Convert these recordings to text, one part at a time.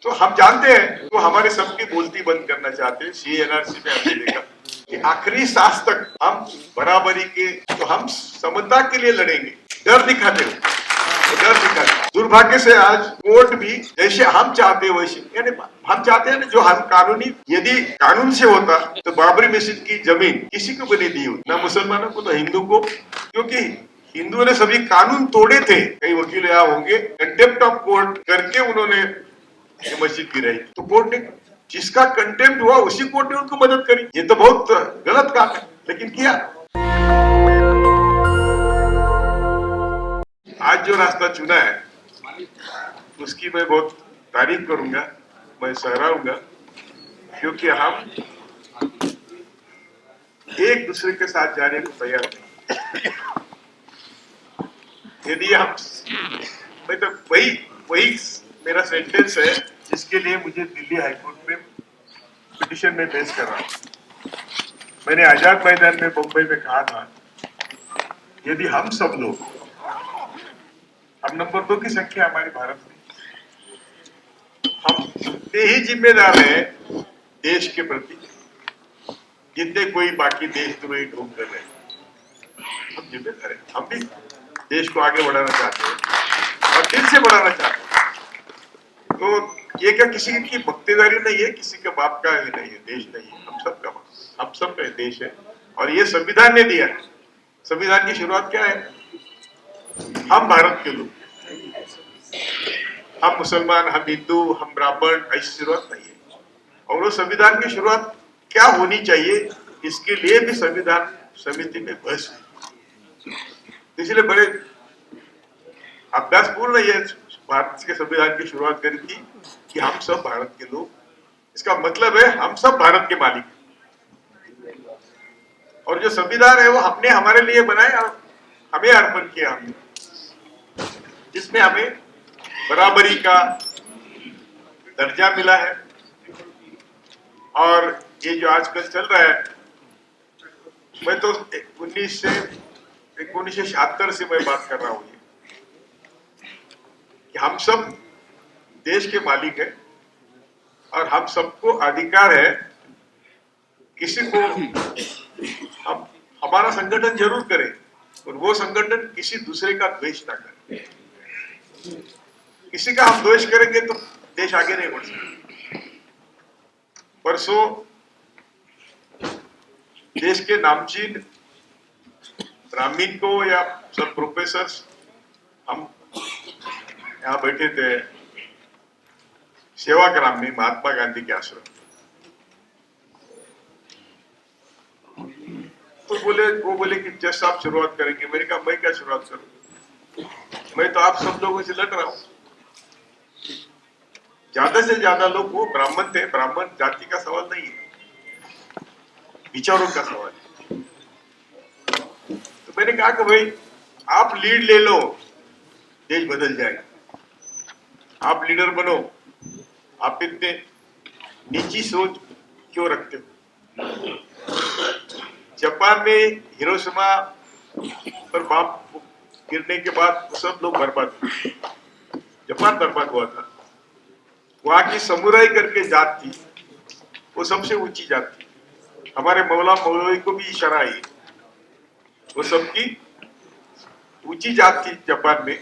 तो हम जानते हैं, तो हमारे सबकी बोलती बंद करना चाहते हैं। CNRC में हमने देखा कि आखिरी सांस तक हम बराबरी के, तो हम समता के लिए लड़ेंगे। डर दिखाते हो, डर दिखाते। दुर्भाग्य से आज कोर्ट भी जैसे हम चाहते हैं वैसे, यानी हम चाहते हैं ना, जो हम कानूनी, यदि कानून से होता तो बाबरी मस्जिद की जमीन किसी को भी नहीं दी होती, ना मुसलमानों को ना हिंदू को, क्योंकि हिंदुओं ने सभी कानून तोड़े थे। कई वकील यहाँ होंगे, कंटेम्प्ट ऑफ कोर्ट करके उन्होंने ये मस्जिद गिराई। तो कोर्ट ने, जिसका कंटेम्प्ट हुआ उसी कोर्ट ने उनको मदद करी। ये तो बहुत गलत काम है, लेकिन किया। आज जो रास्ता चुना है उसकी मैं बहुत तारीफ करूंगा, मैं सहराऊंगा, क्योंकि हम एक दूसरे के साथ जाने को तैयार हैं। यदि हम, मैं तो वही मेरा सेंटेंस है जिसके लिए मुझे दिल्ली हाईकोर्ट में पिटिशन में पेश कर रहा हूं। मैंने आजाद मैदान में बंबई में कहा था, यदि हम सब लोग, हम नंबर 2 की संख्या हमारे भारत में, हम उतने ही जिम्मेदार हैं देश के प्रति जितने कोई बाकी देशद्रोही ढोंग कर रहे हैं। हम जिम्मेदार हैं, हम भी देश को आगे बढ़ाना चाहते हैं और दिल से बढ़ाना चाहते हैं। तो ये क्या किसी की बख्तेदारी नहीं है, किसी के बाप का ही नहीं है, देश नहीं है, हम सब का, हम सब का देश है। और ये संविधान ने दिया है। संविधान की शुरुआत क्या है? हम भारत के लोग, हम मुसलमान, हम हिंदू, हम ब्राह्मण, ऐसी शुरुआत नहीं है। और वो संविधान की शुरुआत क्या होनी चाहिए, इसके लिए भी संविधान समिति में बहस हुई। इसलिए बड़े अभ्यासपूर्ण ये भारत के संविधान की शुरुआत करी थी कि हम सब भारत के लोग, इसका मतलब है हम सब भारत के मालिक हैं। और जो संविधान है वो हमने हमारे लिए बनाया और हमें अर्पण किया हमने, जिसमें हमें बराबरी का दर्जा मिला है। और ये जो आजकल चल रहा है, मैं तो 1976 से मैं बात कर रहा हूँ कि हम सब देश के मालिक हैं और हम सबको अधिकार है, किसी को हम, हमारा संगठन जरूर करें और वो संगठन किसी दूसरे का द्वेष ना करे। किसी का हम द्वेष करेंगे तो देश आगे नहीं बढ़ सकता। परसों देश के नामचीन ब्राह्मण को या सब प्रोफेसर, हम यहाँ बैठे थे सेवाग्राम में महात्मा गांधी के आश्रम, तो वो बोले कि जस्ट आप शुरुआत करेंगे। मैंने कहा मैं क्या शुरुआत करूं, मैं तो आप सब लोगों से लड़ रहा हूं। ज्यादा से ज्यादा लोग वो ब्राह्मण थे, ब्राह्मण जाति का सवाल नहीं है, विचारों का सवाल है। तो मैंने कहा कि भाई आप लीड ले लो, देश बदल जाएगा। आप लीडर बनो, आप इतने नीची सोच क्यों रखते हो? जापान में हिरोशिमा पर बम गिरने के बाद सब लोग बर्बाद हुए, जापान बर्बाद हुआ था। वहां की समुराई करके जात थी, वो सबसे ऊंची जात थी। हमारे मौला मौलवी को भी इशारा आई, वो सबकी ऊंची जात थी जापान में।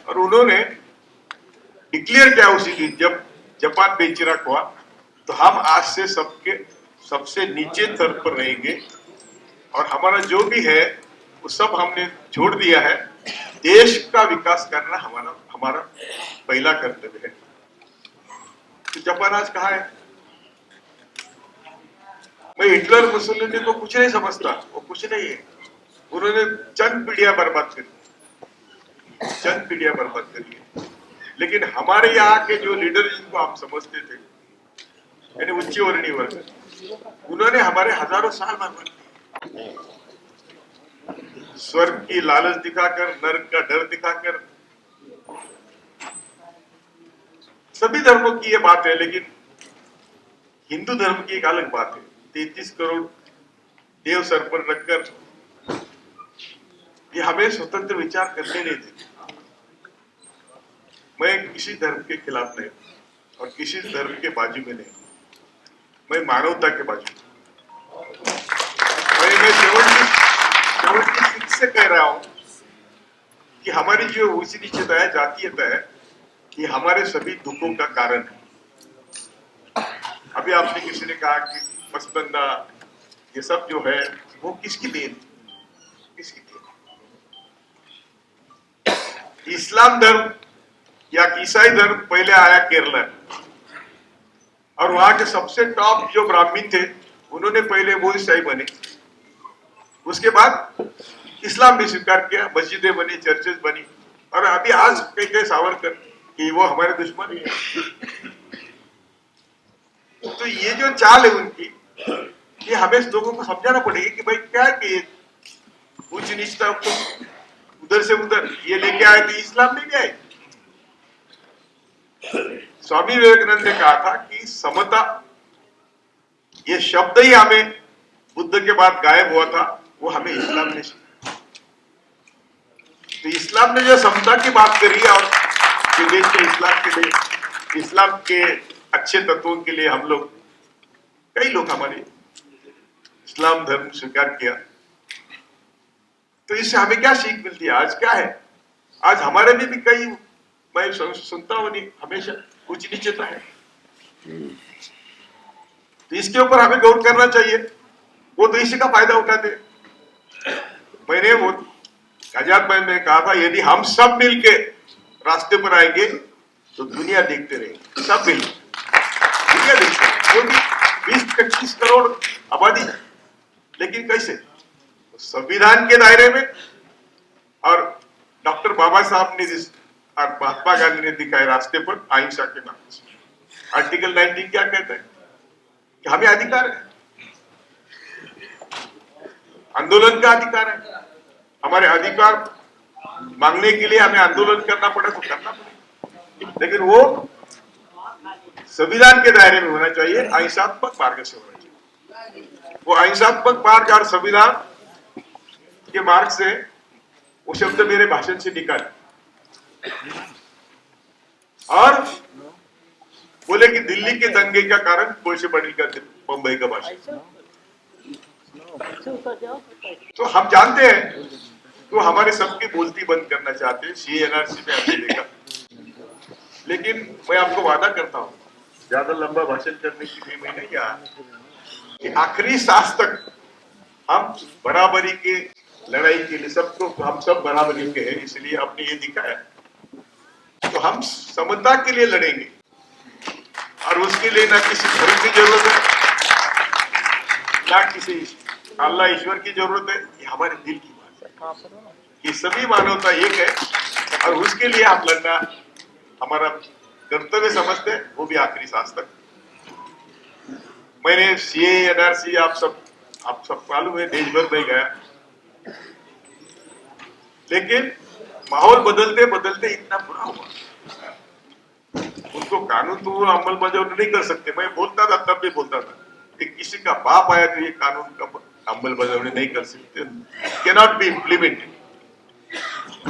और उन्होंने डिक्लेयर किया उसी दिन जब जापान बेचिराक हुआ, तो हम आज से सबसे नीचे स्तर पर रहेंगे और हमारा जो भी है वो सब हमने छोड़ दिया है। देश का विकास करना हमारा पहला कर्तव्य है। तो जापान आज कहाँ है? मैं हिटलर मुसोलिनी को कुछ नहीं समझता, वो कुछ नहीं है। उन्होंने चंद पीढ़ियां बर्बाद करी है। लेकिन हमारे यहाँ के जो लीडर जिनको आप समझते थे, यानी उच्च वर्णीय वर्ग, उन्होंने हमारे हजारों साल बर्बाद किए। स्वर्ग की लालच दिखाकर, नरक का डर दिखाकर। सभी धर्मों की ये बात है, लेकिन हिंदू धर्म की एक अलग बात है। 33 करोड़ देव सर पर रखकर ये हमें स्वतंत्र विचार करने नहीं देते। मैं किसी धर्म के खिलाफ नहीं, और किसी धर्म के बाजू में नहीं, मैं मानवता के बाजू में। मैं शेवटी से कह रहा हूं कि हमारी जो ऊंच नीचता है, जातीयता है, ये हमारे सभी दुखों का कारण है। अभी आपने किसी ने कहा कि पसबंदा ये सब जो है वो किसकी देन, किसकी देन? इस्लाम धर्म या ईसाई धर्म पहले आया केरला, और वहां के सबसे टॉप जो ब्राह्मण थे उन्होंने पहले वो ईसाई बने, उसके बाद इस्लाम भी स्वीकार किया, मस्जिदें बनी, चर्चेस बनी, और अभी आज कई कई सावरकर कि वो हमारे दुश्मन है। तो ये जो चाल है उनकी, ये हमें लोगों को समझाना पड़ेगा कि भाई क्या कि उच्च नीचता को उधर से उधर ये लेके आए थे, इस्लाम लेके आए। स्वामी विवेकानंद ने कहा था कि समता, ये शब्द ही हमें बुद्ध के बाद गायब हुआ था, वो हमें इस्लाम ने सीखा। तो इस्लाम ने जो समता की बात करी है, और देश के इस्लाम के लिए, इस्लाम के अच्छे तत्वों के लिए हम लोग, कई लोग हमारे इस्लाम धर्म स्वीकार किया, तो इससे हमें क्या सीख मिलती है? आज क्या है, आज हमारे में भी कई, मैं सुनता हूं नहीं, हमेशा उच्च नीचता है, तो इसके ऊपर हमें गौर करना चाहिए। वो तो इसी का फायदा उठाते। मैंने वो आजाद मैंने में कहा था, यदि हम सब मिलके रास्ते पर आएंगे तो दुनिया देखते रहेगी, सब मिलकर दुनिया देखते, वो भी 20-25 करोड़ आबादी, लेकिन कैसे? संविधान के दायरे में, और डॉक्टर बाबा साहब ने और महात्मा गांधी ने दिखाए रास्ते पर अहिंसा के नाम से। आर्टिकल 19 क्या कहता है कि हमें अधिकार है, आंदोलन का अधिकार है, हमारे अधिकार मांगने के लिए हमें आंदोलन करना पड़े तो करना पड़ेगा, लेकिन वो संविधान के दायरे में होना चाहिए, अहिंसात्मक मार्ग से होना चाहिए। वो अहिंसात्मक मार्ग और संविधान के मार्ग से, वो शब्द मेरे भाषण से निकाले और बोले कि दिल्ली के दंगे का कारण कोई बड़ी का मुंबई का भाषण। तो हम जानते हैं, तो हमारे सबकी बोलती बंद करना चाहते हैं, CNRC में आपने देखा। लेकिन मैं आपको वादा करता हूं, ज्यादा लंबा भाषण करने की भी मैं नहीं आ, कि आखिरी सांस तक हम बराबरी के लड़ाई के लिए, सबको, हम सब बराबरी के हैं, इसलिए आपने ये दिखाया, तो हम समता के लिए लड़ेंगे, और उसके लिए ना किसी धर्म की जरूरत है, ना किसी अल्लाह ईश्वर की जरूरत है, ये हमारे दिल की बात है कि सभी मानवता एक है, और उसके लिए हम लड़ना हमारा कर्तव्य समझते हैं, वो भी आखिरी सांस तक। मैंने CNRC आप सब मालूम है, देश भर में गया, लेकिन माहौल बदलते बदलते इतना बुरा हुआ, उनको कानून तो अमलबजावनी नहीं कर सकते। मैं बोलता था, तब भी बोलता था कि किसी का बाप आया तो ये कानून का अमलबजावनी नहीं कर सकते, कैनॉट बी इम्प्लीमेंटेड।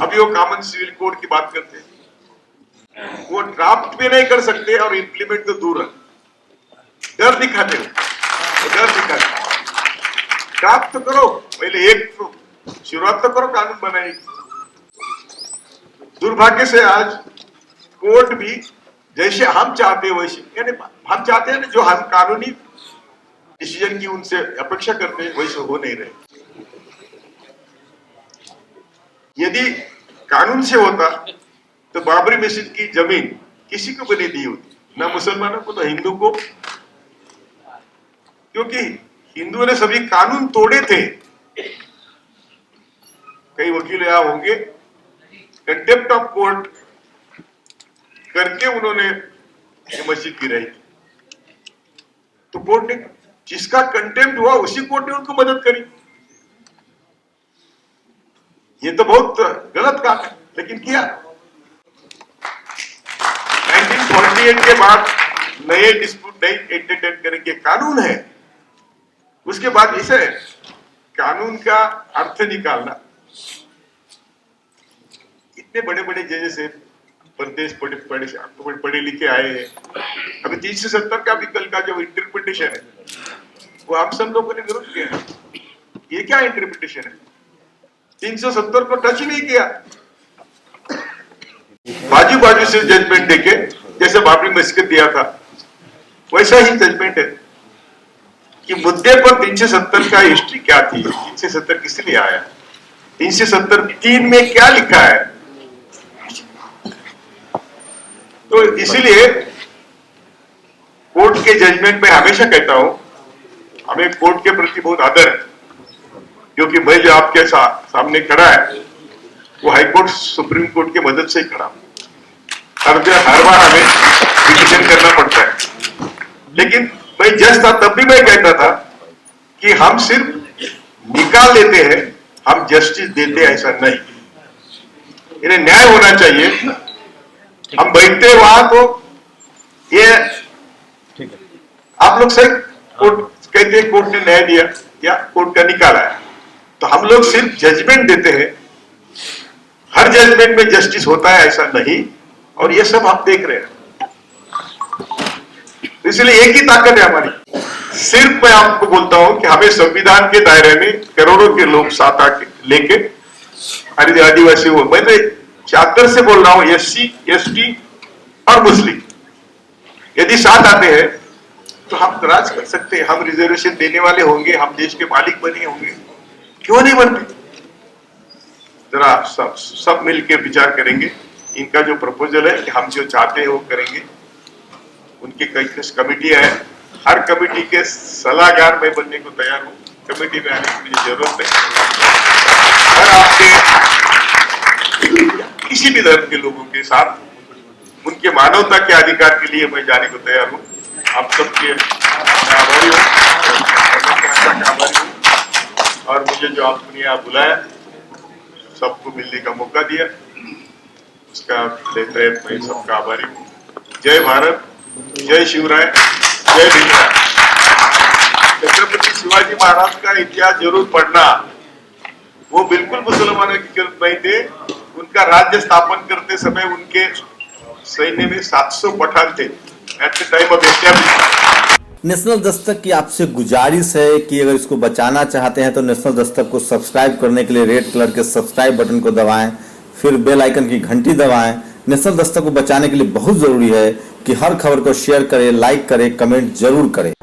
अभी वो कॉमन सिविल कोड की बात करते हैं, वो ड्राफ्ट भी नहीं कर सकते, और इम्प्लीमेंट तो दूर है, डर दिखाते हो, डर दिखाते। ड्राफ्ट तो करो, पहले एक शुरुआत तो करो कानून बनाने की। दुर्भाग्य से आज कोर्ट भी जैसे हम चाहते हैं वैसे, यानी हम चाहते हैं ना, जो हम कानूनी डिसीजन की उनसे अपेक्षा करते हैं, वैसे हो नहीं रहे। यदि कानून से होता तो बाबरी मस्जिद की जमीन किसी को भी नहीं दी होती, ना मुसलमानों को ना हिंदू को, क्योंकि हिंदुओं ने सभी कानून तोड़े थे। कई वकील यहां होंगे, कंटेम्प्ट ऑफ कोर्ट करके उन्होंने ये मस्जिद गिराई थी, तो कोर्ट ने, जिसका कंटेम्प्ट हुआ उसी कोर्ट ने उनको मदद करी। ये तो बहुत गलत काम है, लेकिन किया। 1948 के बाद नए डिस्प्यूट नहीं एंटरटेन करेंगे, कानून है। उसके बाद इसे कानून का अर्थ निकालना, इतने बड़े बड़े जजेस है, परदेश पढ़े लिखे आए हैं। अभी 370 का भी कल का जो इंटरप्रिटेशन है वो आप सब लोगों ने विरोध किया है। ये क्या इंटरप्रिटेशन है? 370 को टच ही नहीं किया। बाजू से जजमेंट देके जैसे बाबरी मस्जिद दिया था वैसा ही जजमेंट है कि मुद्दे पर 370 का हिस्ट्री क्या थी, 370 किस लिए आया, 370(3) में क्या लिखा है। तो इसीलिए कोर्ट के जजमेंट में हमेशा कहता हूं हमें कोर्ट के प्रति बहुत आदर है, क्योंकि मैं जो आपके सामने खड़ा है वो हाईकोर्ट सुप्रीम कोर्ट की मदद से ही खड़ा हूं। हर बार हमें पिटीशन करना पड़ता है, लेकिन मैं जज था तब भी मैं कहता था कि हम सिर्फ निकाल देते हैं, हम जस्टिस देते हैं ऐसा नहीं, इन्हें न्याय होना चाहिए। हम बैठते वहां तो ये आप लोग सही कोर्ट कहते हैं कोर्ट ने न्याय दिया या कोर्ट का निकाला है, तो हम लोग सिर्फ जजमेंट देते हैं, हर जजमेंट में जस्टिस होता है ऐसा नहीं, और ये सब आप देख रहे हैं। इसलिए एक ही ताकत है हमारी। सिर्फ मैं आपको बोलता हूं कि हमें संविधान के दायरे में करोड़ों के लोग साथ आके लेके आदिवासी हो, मैं तो चादर से बोल रहा हूं, SC ST और मुस्लिम यदि साथ आते हैं तो हम राज कर सकते हैं, हम रिजर्वेशन देने वाले होंगे, हम देश के मालिक बने होंगे, क्यों नहीं बनते। जरा सब मिलके विचार करेंगे। इनका जो प्रपोजल है कि हम जो चाहते हैं वो करेंगे। उनकी कई कमेटियां हैं, हर कमेटी के सलाहकार मैं बनने को तैयार हूं, कमेटी में आने की मुझे जरूरत है। और आपके किसी भी धर्म के लोगों के साथ उनके मानवता के अधिकार के लिए मैं जाने को तैयार हूं। आप सबके आभारी हूं, और मुझे जो आपने यहाँ बुलाया, सबको मिलने का मौका दिया, उसका लेते मैं सबका आभारी हूँ। जय भारत, जय शिवराय, जय भीमराय। छत्रपति शिवाजी महाराज का इतिहास जरूर पढ़ना, वो बिल्कुल मुसलमानों की जरूरत नहीं थे। उनका राज्य स्थापन करते समय उनके सैन्य में 700 पठान थे at the time of establishment. National Dastak की आपसे गुजारिश है कि अगर इसको बचाना चाहते हैं तो नेशनल दस्तक को सब्सक्राइब करने के लिए रेड कलर के सब्सक्राइब बटन को दबाएं, फिर बेल आइकन की घंटी दबाएं। नेशनल दस्तक को बचाने के लिए बहुत जरूरी है कि हर खबर को शेयर करें, लाइक करें, कमेंट जरूर करें।